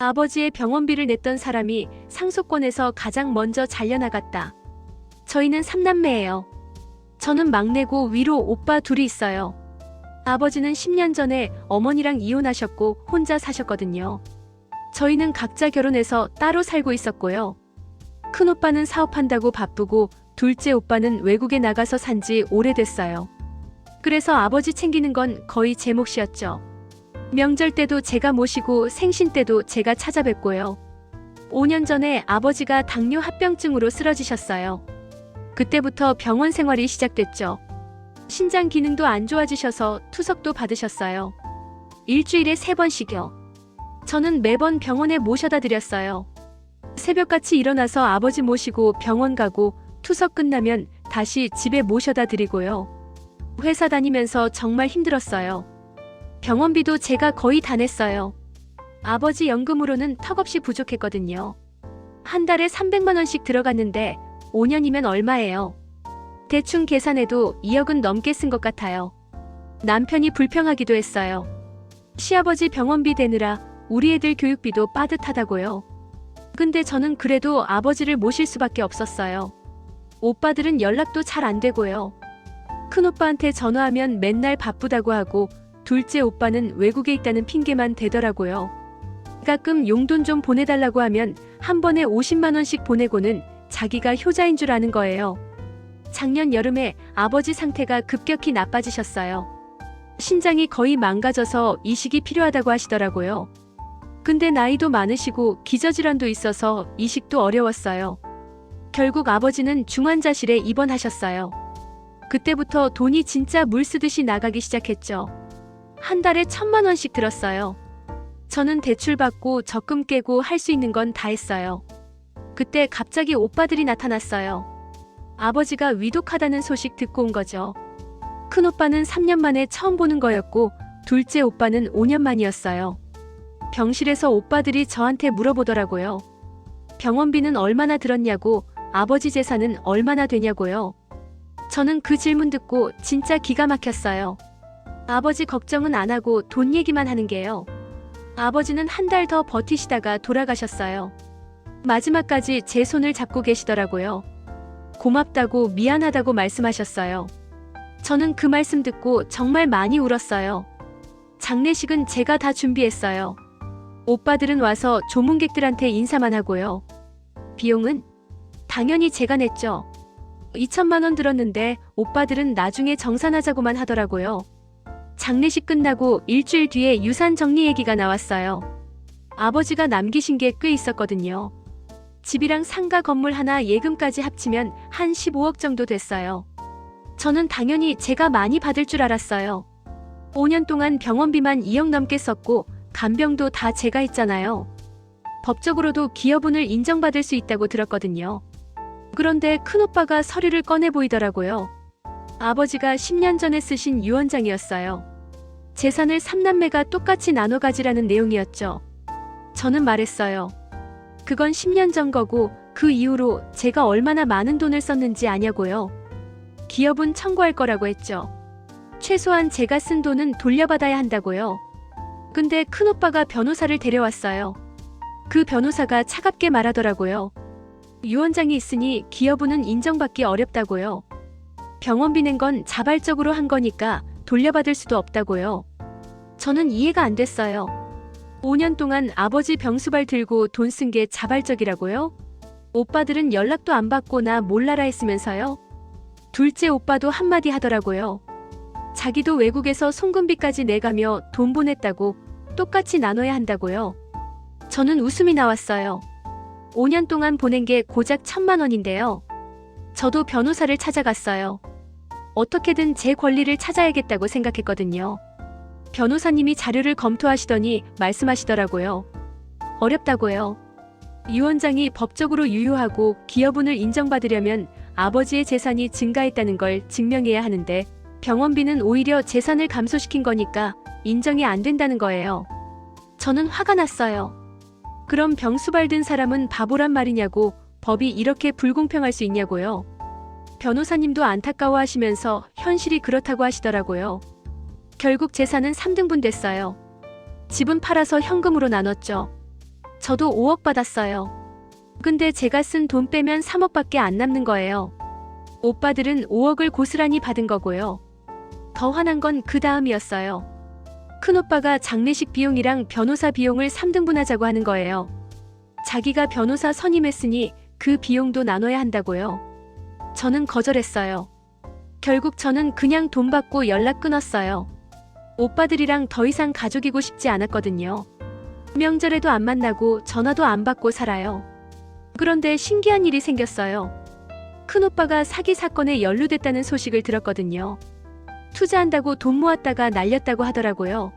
아버지의 병원비를 냈던 사람이 상속권에서 가장 먼저 잘려나갔다. 저희는 3남매예요. 저는 막내고 위로 오빠 둘이 있어요. 아버지는 10년 전에 어머니랑 이혼하셨고 혼자 사셨거든요. 저희는 각자 결혼해서 따로 살고 있었고요. 큰오빠는 사업한다고 바쁘고 둘째 오빠는 외국에 나가서 산지 오래됐어요. 그래서 아버지 챙기는 건 거의 제 몫이었죠. 명절 때도 제가 모시고 생신 때도 제가 찾아뵙고요. 5년 전에 아버지가 당뇨 합병증으로 쓰러지셨어요. 그때부터 병원 생활이 시작됐죠. 신장 기능도 안 좋아지셔서 투석도 받으셨어요. 일주일에 3번씩요. 저는 매번 병원에 모셔다 드렸어요. 새벽같이 일어나서 아버지 모시고 병원 가고 투석 끝나면 다시 집에 모셔다 드리고요. 회사 다니면서 정말 힘들었어요. 병원비도 제가 거의 다 냈어요. 아버지 연금으로는 턱없이 부족했거든요. 한 달에 300만 원씩 들어갔는데 5년이면 얼마예요? 대충 계산해도 2억은 넘게 쓴 것 같아요. 남편이 불평하기도 했어요. 시아버지 병원비 대느라 우리 애들 교육비도 빠듯하다고요. 근데 저는 그래도 아버지를 모실 수밖에 없었어요. 오빠들은 연락도 잘 안 되고요. 큰오빠한테 전화하면 맨날 바쁘다고 하고 둘째 오빠는 외국에 있다는 핑계만 대더라고요. 가끔 용돈 좀 보내달라고 하면 한 번에 50만 원씩 보내고는 자기가 효자인 줄 아는 거예요. 작년 여름에 아버지 상태가 급격히 나빠지셨어요. 신장이 거의 망가져서 이식이 필요하다고 하시더라고요. 근데 나이도 많으시고 기저질환도 있어서 이식도 어려웠어요. 결국 아버지는 중환자실에 입원하셨어요. 그때부터 돈이 진짜 물 쓰듯이 나가기 시작했죠. 한 달에 1,000만 원씩 들었어요. 저는 대출 받고 적금 깨고 할 수 있는 건 다 했어요. 그때 갑자기 오빠들이 나타났어요. 아버지가 위독하다는 소식 듣고 온 거죠. 큰오빠는 3년 만에 처음 보는 거였고 둘째 오빠는 5년 만이었어요. 병실에서 오빠들이 저한테 물어보더라고요. 병원비는 얼마나 들었냐고, 아버지 재산은 얼마나 되냐고요. 저는 그 질문 듣고 진짜 기가 막혔어요. 아버지 걱정은 안 하고 돈 얘기만 하는 게요. 아버지는 한 달 더 버티시다가 돌아가셨어요. 마지막까지 제 손을 잡고 계시더라고요. 고맙다고 미안하다고 말씀하셨어요. 저는 그 말씀 듣고 정말 많이 울었어요. 장례식은 제가 다 준비했어요. 오빠들은 와서 조문객들한테 인사만 하고요. 비용은 당연히 제가 냈죠. 2천만 원 들었는데 오빠들은 나중에 정산하자고만 하더라고요. 장례식 끝나고 일주일 뒤에 유산 정리 얘기가 나왔어요. 아버지가 남기신 게 꽤 있었거든요. 집이랑 상가 건물 하나 예금까지 합치면 한 15억 정도 됐어요. 저는 당연히 제가 많이 받을 줄 알았어요. 5년 동안 병원비만 2억 넘게 썼고 간병도 다 제가 했잖아요. 법적으로도 기여분을 인정받을 수 있다고 들었거든요. 그런데 큰오빠가 서류를 꺼내 보이더라고요. 아버지가 10년 전에 쓰신 유언장이었어요. 재산을 3남매가 똑같이 나눠 가지라는 내용이었죠. 저는 말했어요. 그건 10년 전 거고 그 이후로 제가 얼마나 많은 돈을 썼는지 아냐고요. 기여분 청구할 거라고 했죠. 최소한 제가 쓴 돈은 돌려받아야 한다고요. 근데 큰오빠가 변호사를 데려왔어요. 그 변호사가 차갑게 말하더라고요. 유언장이 있으니 기여분은 인정받기 어렵다고요. 병원비 낸 건 자발적으로 한 거니까 돌려받을 수도 없다고요. 저는 이해가 안 됐어요. 5년 동안 아버지 병수발 들고 돈 쓴 게 자발적이라고요? 오빠들은 연락도 안 받고 나 몰라라 했으면서요? 둘째 오빠도 한마디 하더라고요. 자기도 외국에서 송금비까지 내가며 돈 보냈다고 똑같이 나눠야 한다고요. 저는 웃음이 나왔어요. 5년 동안 보낸 게 고작 1,000만 원인데요. 저도 변호사를 찾아갔어요. 어떻게든 제 권리를 찾아야겠다고 생각했거든요. 변호사님이 자료를 검토하시더니 말씀하시더라고요. 어렵다고요. 유언장이 법적으로 유효하고 기여분을 인정받으려면 아버지의 재산이 증가했다는 걸 증명해야 하는데 병원비는 오히려 재산을 감소시킨 거니까 인정이 안 된다는 거예요. 저는 화가 났어요. 그럼 병수발 든 사람은 바보란 말이냐고, 법이 이렇게 불공평할 수 있냐고요. 변호사님도 안타까워하시면서 현실이 그렇다고 하시더라고요. 결국 재산은 3등분 됐어요. 집은 팔아서 현금으로 나눴죠. 저도 5억 받았어요. 근데 제가 쓴 돈 빼면 3억밖에 안 남는 거예요. 오빠들은 5억을 고스란히 받은 거고요. 더 화난 건 그 다음이었어요. 큰오빠가 장례식 비용이랑 변호사 비용을 3등분하자고 하는 거예요. 자기가 변호사 선임했으니 그 비용도 나눠야 한다고요. 저는 거절했어요. 결국 저는 그냥 돈 받고 연락 끊었어요. 오빠들이랑 더 이상 가족이고 싶지 않았거든요. 명절에도 안 만나고 전화도 안 받고 살아요. 그런데 신기한 일이 생겼어요. 큰오빠가 사기 사건에 연루됐다는 소식을 들었거든요. 투자한다고 돈 모았다가 날렸다고 하더라고요.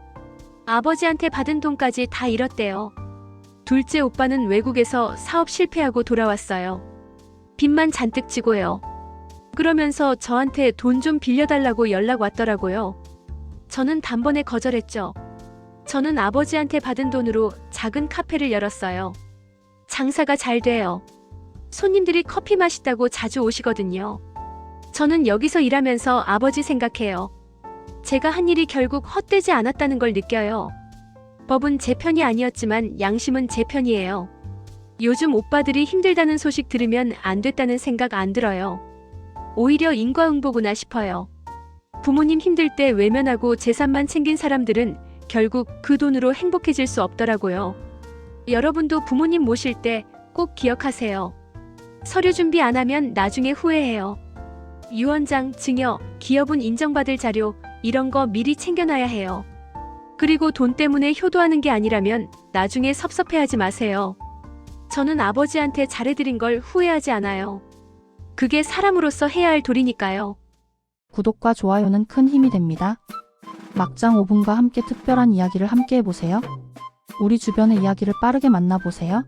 아버지한테 받은 돈까지 다 잃었대요. 둘째 오빠는 외국에서 사업 실패하고 돌아왔어요. 빚만 잔뜩 지고요. 그러면서 저한테 돈 좀 빌려달라고 연락 왔더라고요. 저는 단번에 거절했죠. 저는 아버지한테 받은 돈으로 작은 카페를 열었어요. 장사가 잘 돼요. 손님들이 커피 맛있다고 자주 오시거든요. 저는 여기서 일하면서 아버지 생각해요. 제가 한 일이 결국 헛되지 않았다는 걸 느껴요. 법은 제 편이 아니었지만 양심은 제 편이에요. 요즘 오빠들이 힘들다는 소식 들으면 안 됐다는 생각 안 들어요. 오히려 인과응보구나 싶어요. 부모님 힘들 때 외면하고 재산만 챙긴 사람들은 결국 그 돈으로 행복해질 수 없더라고요. 여러분도 부모님 모실 때 꼭 기억하세요. 서류 준비 안 하면 나중에 후회해요. 유언장, 증여, 기업은 인정받을 자료 이런 거 미리 챙겨놔야 해요. 그리고 돈 때문에 효도하는 게 아니라면 나중에 섭섭해하지 마세요. 저는 아버지한테 잘해드린 걸 후회하지 않아요. 그게 사람으로서 해야 할 도리니까요. 구독과 좋아요는 큰 힘이 됩니다. 막장 5분과 함께 특별한 이야기를 함께 해보세요. 우리 주변의 이야기를 빠르게 만나보세요.